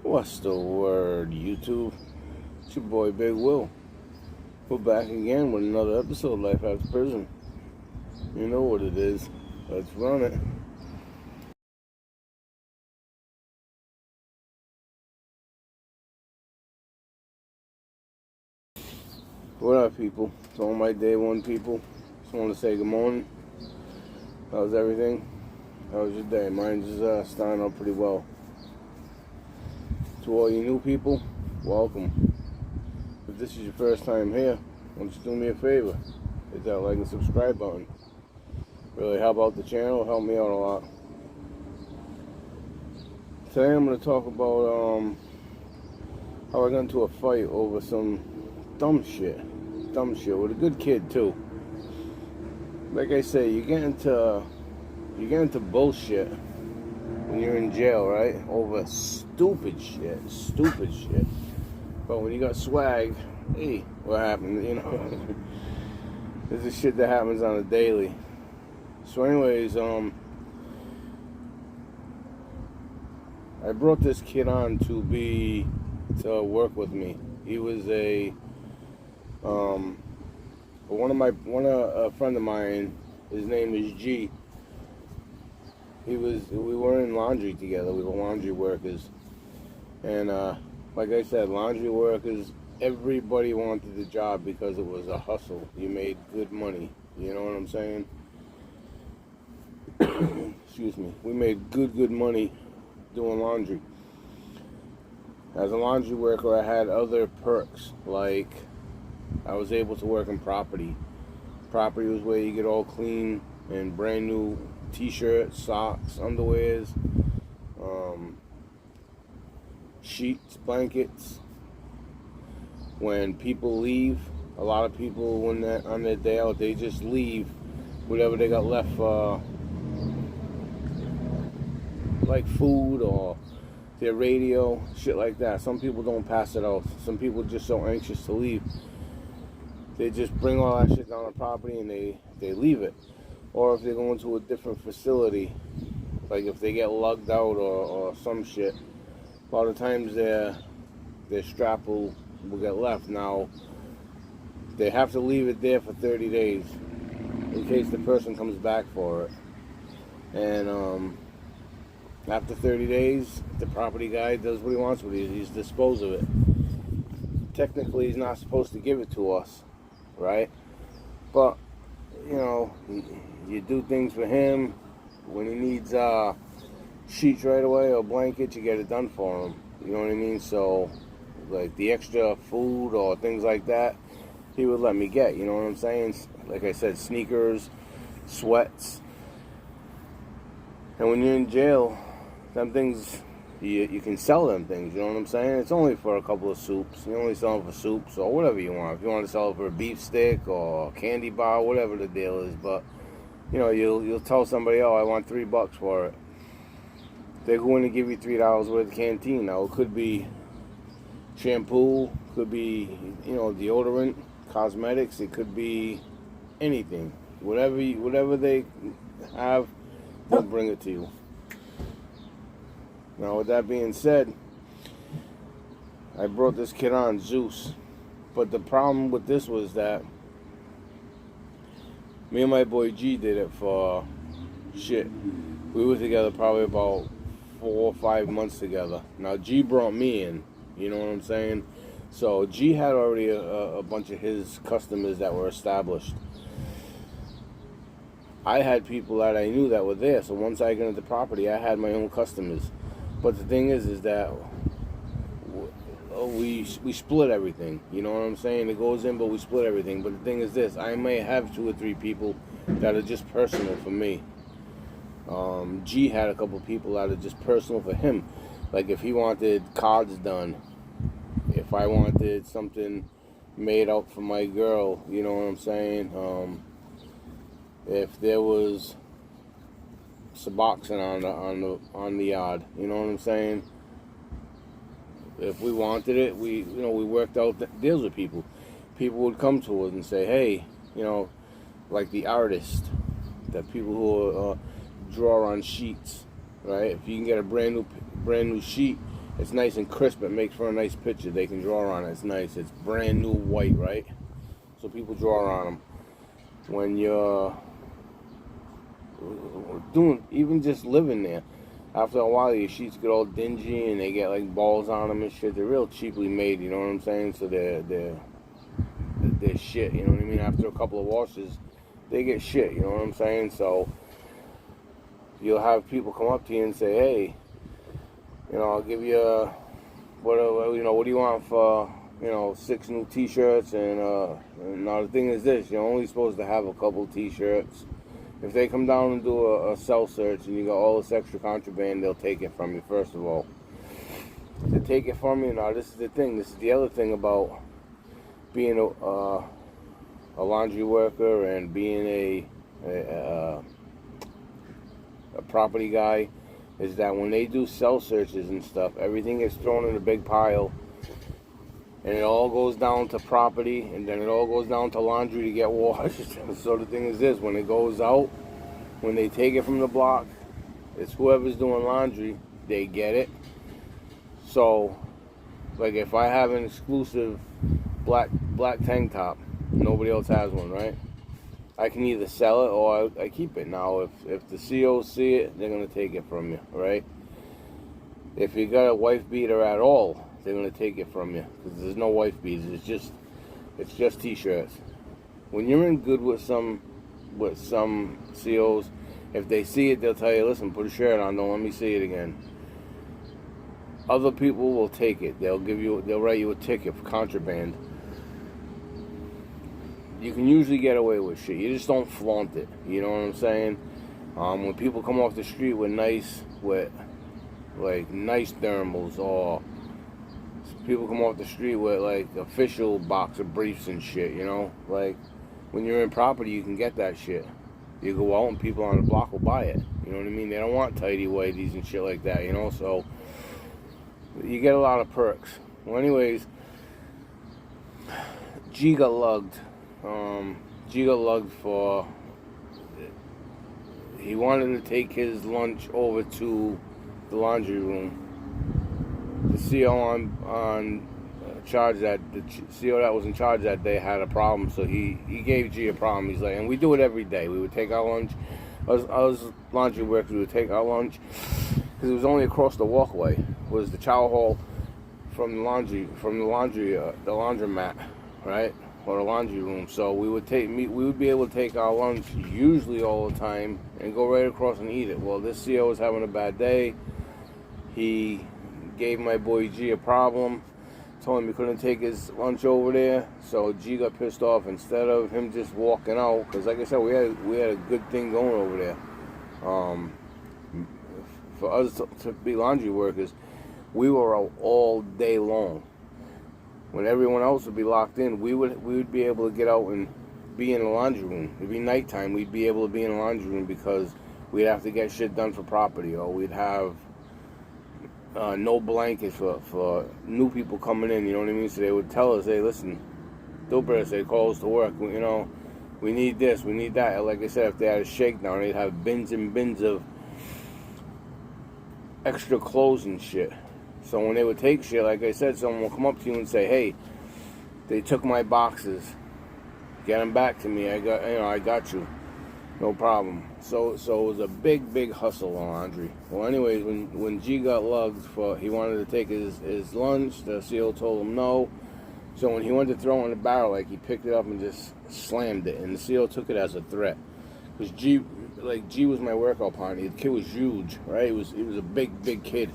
What's the word, YouTube? It's your boy Big Will. We're back again with another episode of Life After Prison. You know what it is. Let's run it. What up, people? It's all my day one people. Just want to say good morning. How's everything? How was your day? Mine's starting out pretty well. To all you new people, welcome. If this is your first time here, why don't you do me a favor? Hit that like and subscribe button. Really help out the channel, help me out a lot. Today I'm going to talk about how I got into a fight over some dumb shit with a good kid too. Like I say, you get into bullshit when you're in jail, right? Over stupid shit. But when you got swag, hey, what happened? You know, this is shit that happens on a daily. So, anyways, I brought this kid on to work with me. He was a friend of mine. His name is G. We were in laundry together. We were laundry workers, and like I said, laundry workers. Everybody wanted the job because it was a hustle. You made good money. You know what I'm saying? Excuse me. We made good money doing laundry. As a laundry worker, I had other perks, like I was able to work in property. Property was where you get all clean and brand new t-shirts, socks, underwears, sheets, blankets. When people leave, a lot of people, when they're on their day out, they just leave whatever they got left, like food or their radio, shit like that. Some people don't pass it out. Some people are just so anxious to leave, they just bring all that shit down the property and they leave it. Or if they go into a different facility, like if they get lugged out or some shit, a lot of times their strap will get left. Now, they have to leave it there for 30 days in case the person comes back for it. And after 30 days, the property guy does what he wants with it. He's dispose of it. Technically, he's not supposed to give it to us, right? But, you know, you do things for him. When he needs sheets right away or blankets, you get it done for him. You know what I mean? So, like the extra food or things like that, he would let me get. You know what I'm saying? Like I said, sneakers, sweats. And when you're in jail, them things, you can sell them things. You know what I'm saying? It's only for a couple of soups. You only sell them for soups or whatever you want. If you want to sell it for a beef stick or a candy bar, whatever the deal is. But you know, you'll tell somebody, oh, I want $3 for it. They're going to give you $3 worth of canteen. Now, it could be shampoo, could be, you know, deodorant, cosmetics. It could be anything. Whatever they have, they'll bring it to you. Now, with that being said, I brought this kid on, Zeus. But the problem with this was that me and my boy G did it for shit. We were together probably about 4 or 5 months together. Now G brought me in, you know what I'm saying? So G had already a bunch of his customers that were established. I had people that I knew that were there. So once I got into the property, I had my own customers. But the thing is that we split everything. You know what I'm saying? It goes in, but we split everything. But the thing is this: I may have 2 or 3 people that are just personal for me. G had a couple people that are just personal for him. Like if he wanted cards done, if I wanted something made up for my girl, you know what I'm saying? If there was suboxone on the yard, you know what I'm saying? If we wanted it, we worked out deals with people. People would come to us and say, hey, you know, like the artist, that people who draw on sheets, right? If you can get a brand new sheet, It's nice and crisp. It makes for a nice picture. They can draw on it. It's nice. It's brand new white, right? So people draw on them. When you're doing, even just living there, after a while your sheets get all dingy and they get like balls on them and shit. They're real cheaply made, you know what I'm saying? So they're shit, you know what I mean? After a couple of washes, they get shit, you know what I'm saying? So you'll have people come up to you and say, hey, you know, I'll give you what do you want for, 6 new t-shirts, and now the thing is this, you're only supposed to have a couple t-shirts. If they come down and do a cell search and you got all this extra contraband, they'll take it from you, first of all. To take it from you, now this is the thing, this is the other thing about being a laundry worker and being a property guy, is that when they do cell searches and stuff, everything gets thrown in a big pile, and it all goes down to property, and then it all goes down to laundry to get washed. So the thing is this, when it goes out, when they take it from the block, it's whoever's doing laundry, they get it. So, like if I have an exclusive black tank top, nobody else has one, right? I can either sell it or I keep it. Now, if the COs see it, they're going to take it from you, right? If you got a wife beater at all, they're going to take it from you, because there's no wife beaters. It's just t-shirts. When you're in good with some COs, if they see it, they'll tell you, listen, put a shirt on, don't let me see it again. Other people will take it. They'll write you a ticket for contraband. You can usually get away with shit. You just don't flaunt it. You know what I'm saying? When people come off the street with nice thermals, or people come off the street with like official box of briefs and shit, like when you're in property, you can get that shit. You go out and people on the block will buy it. You know what I mean? They don't want tidy whities and shit like that, so you get a lot of perks. Well, anyways, G got lugged. For, he wanted to take his lunch over to the laundry room. The CO on charge the CO that was in charge that day had a problem, so he gave G a problem. He's like, and we do it every day. We would take our lunch. I was laundry workers. We would take our lunch because it was only across the walkway was the chow hall from the laundromat, right? Or the laundry room. So we would be able to take our lunch usually all the time and go right across and eat it. Well, this CO was having a bad day. He gave my boy G a problem, told him he couldn't take his lunch over there. So G got pissed off. Instead of him just walking out, because like I said, we had a good thing going over there. For us to be laundry workers, we were out all day long. When everyone else would be locked in, we would be able to get out and be in the laundry room. It'd be nighttime, we'd be able to be in the laundry room because we'd have to get shit done for property, or we'd have no blankets for new people coming in, you know what I mean? So they would tell us, hey, listen, they call us to work, we need this, we need that. Like I said, if they had a shakedown, they'd have bins and bins of extra clothes and shit. So when they would take shit, like I said, someone will come up to you and say, hey, they took my boxes, get them back to me, I got you, no problem. So it was a big hustle on laundry. Well, anyways, when G got lugged he wanted to take his lunch, the CO told him no. So when he went to throw it in the barrel, like, he picked it up and just slammed it, and the CO took it as a threat. Because G was my workout partner. The kid was huge, right? He was a big kid.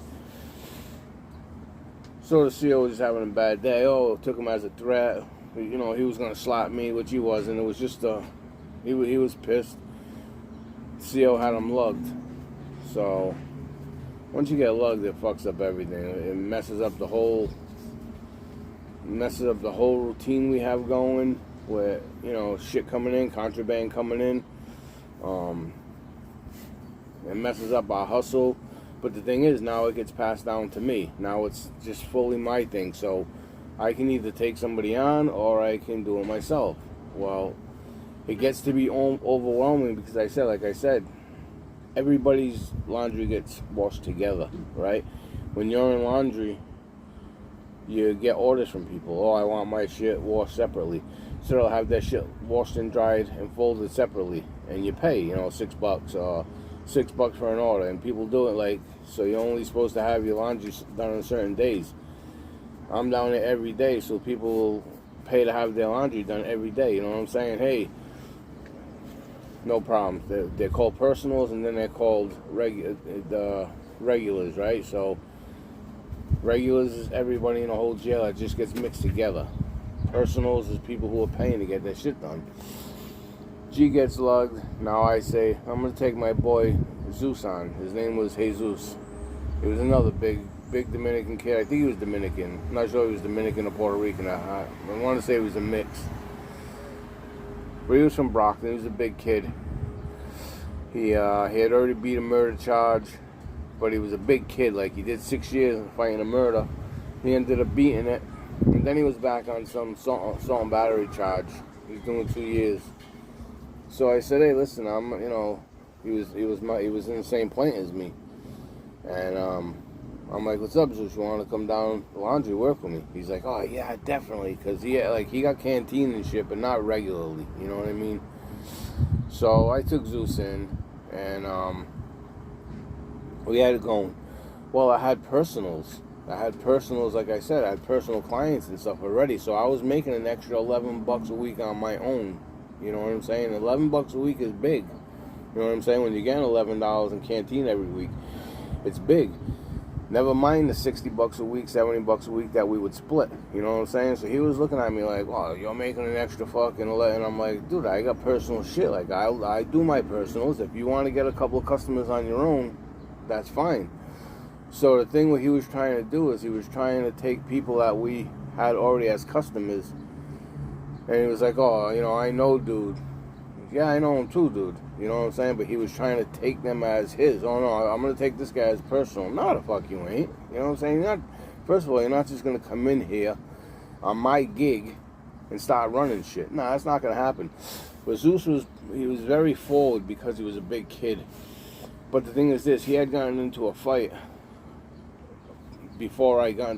So the CO was just having a bad day. Took him as a threat. He was gonna slap me, which he wasn't. It was just he was pissed. CO had him lugged. So once you get lugged, it fucks up everything. It messes up the whole routine we have going. With shit coming in, contraband coming in. It messes up our hustle. But the thing is, now it gets passed down to me. Now it's just fully my thing. So I can either take somebody on or I can do it myself. Well, it gets to be overwhelming because like I said, everybody's laundry gets washed together, right? when you're in laundry, you get orders from people. Oh, I want my shit washed separately. So they'll have that shit washed and dried and folded separately, and you pay, $6, $6 for an order, and people do it like, so you're only supposed to have your laundry done on certain days. I'm down there every day, so people will pay to have their laundry done every day. You know what I'm saying? Hey, no problem. They're called personals, and then they're called regulars, right? So regulars is everybody in the whole jail that just gets mixed together. Personals is people who are paying to get their shit done. G gets lugged. Now I say, I'm going to take my boy Zeus on. His name was Jesus. He was another big Dominican kid. I think he was Dominican. I'm not sure if he was Dominican or Puerto Rican. I want to say he was a mix. But he was from Brockton. He was a big kid. He had already beat a murder charge, but he was a big kid. Like, he did 6 years fighting a murder. He ended up beating it. And then he was back on some assault and battery charge. He was doing 2 years. So I said, hey, listen, he was in the same plant as me. And I'm like, what's up, Zeus? You want to come down the laundry work with me? He's like, oh yeah, definitely, because he got canteen and shit, but not regularly. You know what I mean? So I took Zeus in, and we had it going. Well, I had personals, like I said, I had personal clients and stuff already, so I was making an extra $11 a week on my own. You know what I'm saying? $11 a week is big. You know what I'm saying? When you're getting $11 in canteen every week, it's big. Never mind the $60 a week, $70 a week that we would split. You know what I'm saying? So he was looking at me like, "Oh, you're making an extra fucking 11." And I'm like, "Dude, I got personal shit. Like, I do my personals. If you want to get a couple of customers on your own, that's fine." So the thing what he was trying to do is he was trying to take people that we had already as customers, and he was like, "Oh, I know, dude." Yeah, I know him too, dude. You know what I'm saying? But he was trying to take them as his. Oh, no, I'm going to take this guy as personal. No, the fuck you ain't. You know what I'm saying? First of all, you're not just going to come in here on my gig and start running shit. No, that's not going to happen. But Zeus was very forward because he was a big kid. But the thing is this, he had gotten into a fight before I got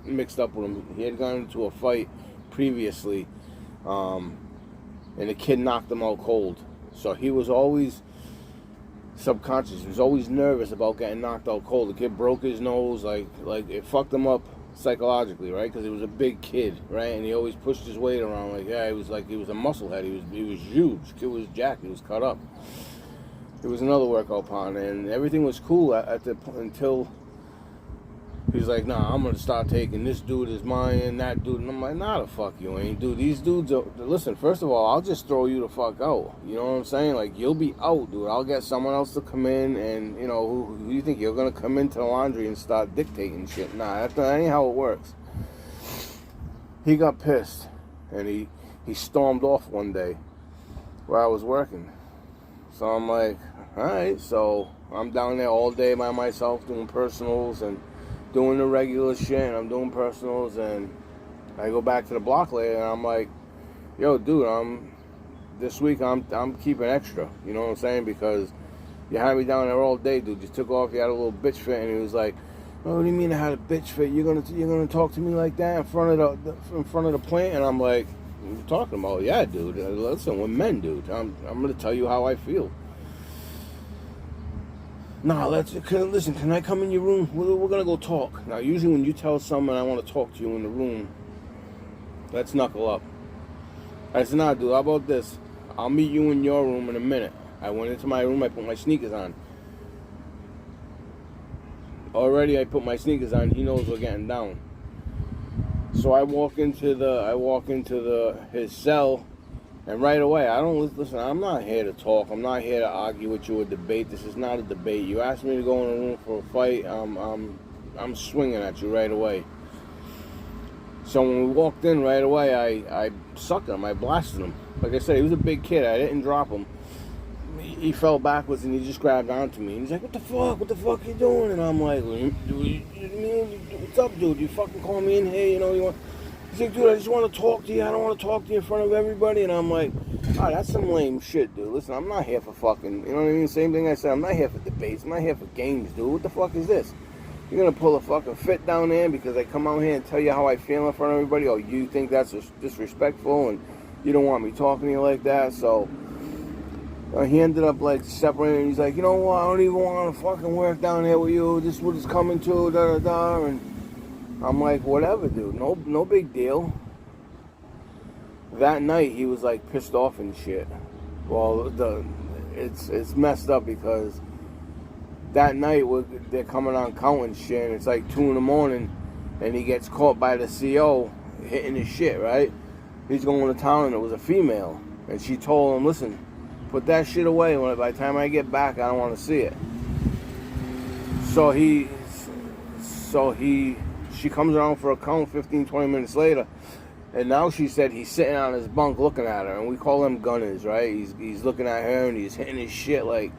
mixed up with him. He had gotten into a fight previously, and the kid knocked him out cold. So he was always subconscious. He was always nervous about getting knocked out cold. The kid broke his nose, like it fucked him up psychologically, right? Because he was a big kid, right? And he always pushed his weight around. He was a musclehead. He was huge. The kid was jacked. He was cut up. It was another workout partner, and everything was cool until he's like, nah, I'm going to start taking this dude as mine and that dude. And I'm like, nah, the fuck you ain't. Dude, these dudes listen, first of all, I'll just throw you the fuck out. You know what I'm saying? Like, you'll be out, dude. I'll get someone else to come in and, who you think you're going to come into the laundry and start dictating shit? Nah, that ain't how it works. He got pissed, and he stormed off one day where I was working. So I'm like, all right. So I'm down there all day by myself doing personals and doing the regular shit, and I'm doing personals, and I go back to the block later, and I'm like, yo, dude, this week I'm keeping extra, you know what I'm saying, because you had me down there all day, dude. You took off, you had a little bitch fit, and he was like, oh, what do you mean I had a bitch fit? You're gonna talk to me like that in front of the plant? And I'm like, what are you talking about? Yeah, dude, listen, we're men, dude. I'm gonna tell you how I feel. Nah, listen, can I come in your room? We're going to go talk. Now, usually when you tell someone I want to talk to you in the room, let's knuckle up. I said, nah, dude, how about this? I'll meet you in your room in a minute. I went into my room, I put my sneakers on. Already I put my sneakers on, he knows we're getting down. So I walk into his cell, and right away, listen, I'm not here to talk. I'm not here to argue with you or debate. This is not a debate. You asked me to go in a room for a fight, I'm swinging at you right away. So when we walked in right away, I sucked him. I blasted him. Like I said, he was a big kid. I didn't drop him. He fell backwards, and he just grabbed onto me. And he's like, what the fuck? What the fuck are you doing? And I'm like, what's up, dude? You fucking call me in here, you want... He's like, dude, I just want to talk to you. I don't want to talk to you in front of everybody. And I'm like, oh, that's some lame shit, dude. Listen, I'm not here for fucking, you know what I mean? Same thing I said. I'm not here for debates. I'm not here for games, dude. What the fuck is this? You're going to pull a fucking fit down there because I come out here and tell you how I feel in front of everybody? Or you think that's disrespectful and you don't want me talking to you like that? So he ended up like separating. He's like, you know what? I don't even want to fucking work down here with you. This is what it's coming to, da-da-da. And I'm like, whatever, dude. No big deal. That night, he was like pissed off and shit. Well, it's messed up because that night they're coming on counting shit, and it's like 2 in the morning, and he gets caught by the CO hitting his shit, right? He's going to town, and it was a female, and she told him, listen, put that shit away. By the time I get back, I don't want to see it. She comes around for a count 15, 20 minutes later, and now she said he's sitting on his bunk looking at her, and we call them gunners, right? He's looking at her, and he's hitting his shit like,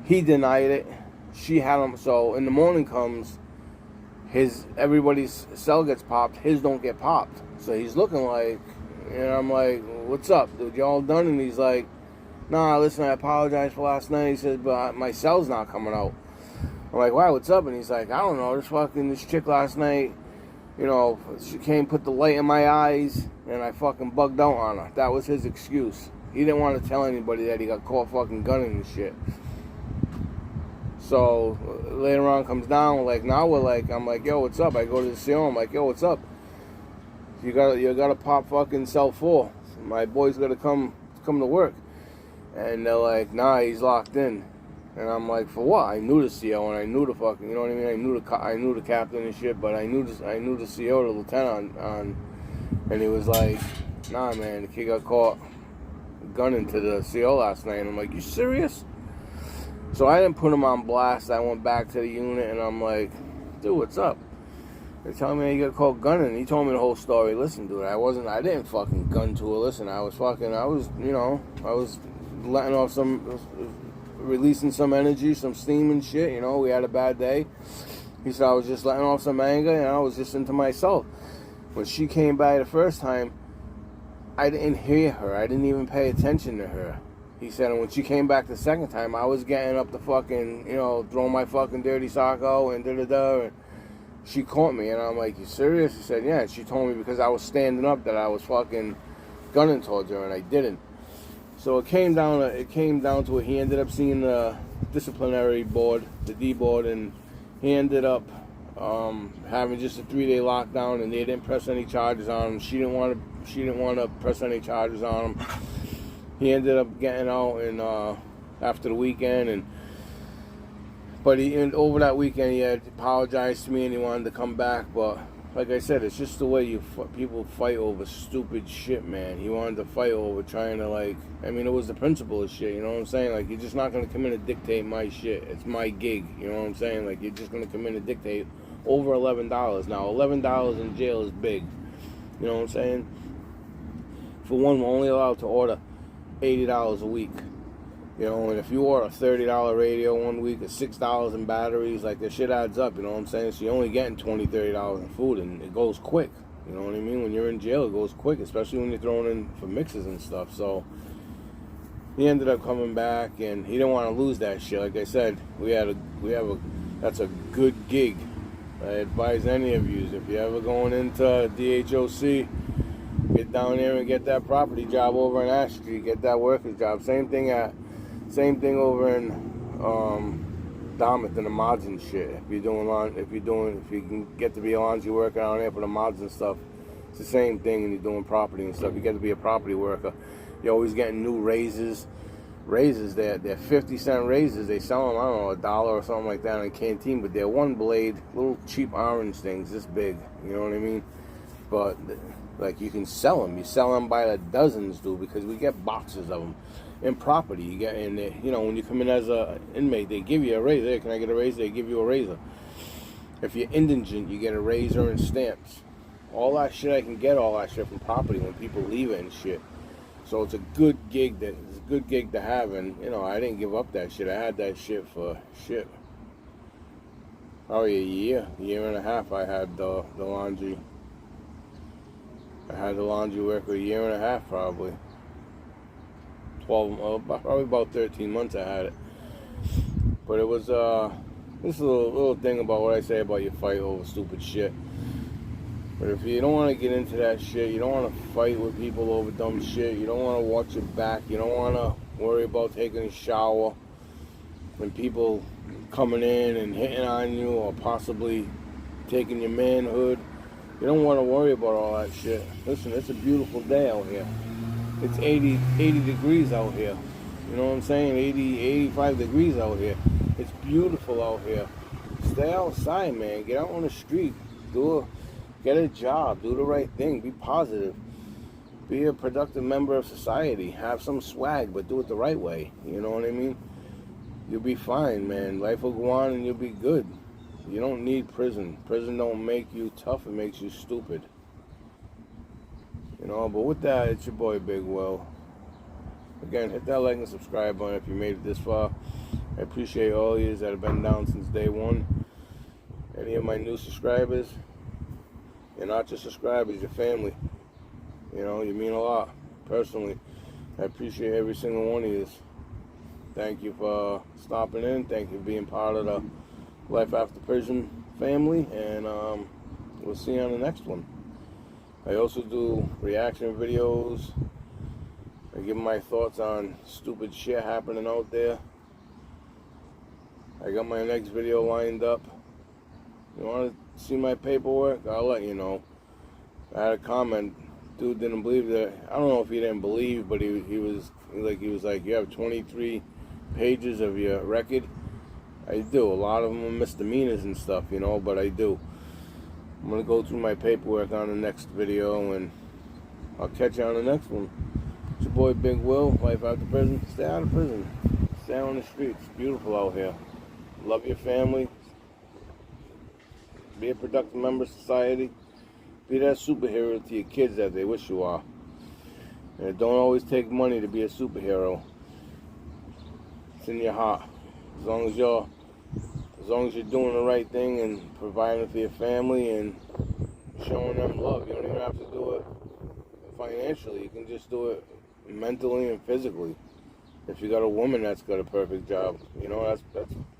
he denied it. She had him, so in the morning comes, everybody's cell gets popped, his don't get popped. So he's looking like, and I'm like, what's up, dude, you all done? And he's like, nah, listen, I apologize for last night. He said, but my cell's not coming out. I'm like, wow, what's up? And he's like, I don't know, this chick last night, you know, she came, put the light in my eyes, and I fucking bugged out on her. That was his excuse. He didn't want to tell anybody that he got caught fucking gunning and shit. So later on comes down, I'm like, yo, what's up? I go to the CO, I'm like, yo, what's up? You gotta pop fucking cell 4. My boy's gotta come to work. And they're like, nah, he's locked in. And I'm like, for what? I knew the CO and I knew the fucking, you know what I mean? I knew the captain and shit, but I knew the CO, the lieutenant and he was like, nah, man, the kid got caught gunning to the CO last night. And I'm like, you serious? So I didn't put him on blast. I went back to the unit and I'm like, dude, what's up? They're telling me he got caught gunning. He told me the whole story. Listen, dude, I didn't fucking gun to her. Listen, I was letting off releasing some energy, some steam and shit, you know, we had a bad day. He said I was just letting off some anger and I was just into myself. When she came by the first time, I didn't hear her. I didn't even pay attention to her. He said, and when she came back the second time, I was getting up to fucking, you know, throwing my fucking dirty sock out and da-da-da, and she caught me, and I'm like, you serious? He said, yeah, and she told me because I was standing up that I was fucking gunning towards her, and I didn't. So it came down to it. He ended up seeing the disciplinary board, the D board, and he ended up having just a 3-day lockdown, and they didn't press any charges on him. She didn't want to press any charges on him. He ended up getting out and after the weekend, but over that weekend he had apologized to me and he wanted to come back. But like I said, it's just the way people fight over stupid shit, man. He wanted to fight over trying to, like, I mean, it was the principle of shit, you know what I'm saying? Like, you're just not going to come in and dictate my shit. It's my gig, you know what I'm saying? Like, you're just going to come in and dictate over $11. Now, $11 in jail is big, you know what I'm saying? For one, we're only allowed to order $80 a week, you know, and if you order a $30 radio one week, it's $6 in batteries, like, the shit adds up, you know what I'm saying? So you're only getting $20, $30 in food, and it goes quick, you know what I mean? When you're in jail, it goes quick, especially when you're throwing in for mixes and stuff. So he ended up coming back, and he didn't want to lose that shit. Like I said, that's a good gig. I advise any of you, if you're ever going into DHOC, get down there and get that property job over in Ash Street. Get that worker's job. Same thing over in Dartmouth and the mods and shit. If you can get to be a laundry worker down there for the mods and stuff, it's the same thing. And you're doing property and stuff, you get to be a property worker. You're always getting new raises. They're 50-cent raises. They sell them, I don't know, $1 or something like that in a canteen. But they're one blade, little cheap orange things, this big. You know what I mean? But like, you can sell them. You sell them by the dozens, dude, because we get boxes of them. In property, you get in there, you know, when you come in as a inmate, they give you a razor. Hey, can I get a razor? They give you a razor. If you're indigent, you get a razor and stamps. All that shit, I can get all that shit from property when people leave it and shit. So it's a good gig to have, and you know, I didn't give up that shit. I had that shit for shit. Probably a year and a half. I had the laundry. I had the laundry work for a year and a half, probably. Probably about 13 months I had it. But it was, this is a little thing about what I say about you fight over stupid shit. But if you don't want to get into that shit, you don't want to fight with people over dumb shit, you don't want to watch your back, you don't want to worry about taking a shower when people coming in and hitting on you or possibly taking your manhood. You don't want to worry about all that shit. Listen, it's a beautiful day out here. It's 80 degrees out here. You know what I'm saying? 85 degrees out here. It's beautiful out here. Stay outside, man. Get out on the street. Get a job. Do the right thing. Be positive. Be a productive member of society. Have some swag, but do it the right way. You know what I mean? You'll be fine, man. Life will go on and you'll be good. You don't need prison. Prison don't make you tough. It makes you stupid. You know, but with that, it's your boy Big Will. Again, hit that like and subscribe button if you made it this far. I appreciate all of you that have been down since day one. Any of my new subscribers, you're not just subscribers, your family. You know, you mean a lot. Personally, I appreciate every single one of you. Thank you for stopping in. Thank you for being part of the Life After Prison family. And we'll see you on the next one. I also do reaction videos. I give my thoughts on stupid shit happening out there. I got my next video lined up. You want to see my paperwork? I'll let you know. I had a comment. Dude didn't believe that. I don't know if he didn't believe, but he was like, you have 23 pages of your record. I do. A lot of them are misdemeanors and stuff, you know, but I do. I'm going to go through my paperwork on the next video, and I'll catch you on the next one. It's your boy Big Will, Life After Prison. Stay out of prison. Stay on the streets. It's beautiful out here. Love your family. Be a productive member of society. Be that superhero to your kids that they wish you are. And it don't always take money to be a superhero. It's in your heart. As long as you're doing the right thing and providing for your family and showing them love. You don't even have to do it financially. You can just do it mentally and physically. If you got a woman that's got a perfect job, you know,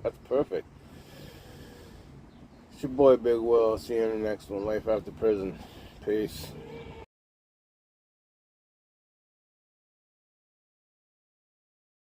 that's perfect. It's your boy Big Will. See you in the next one. Life After Prison. Peace.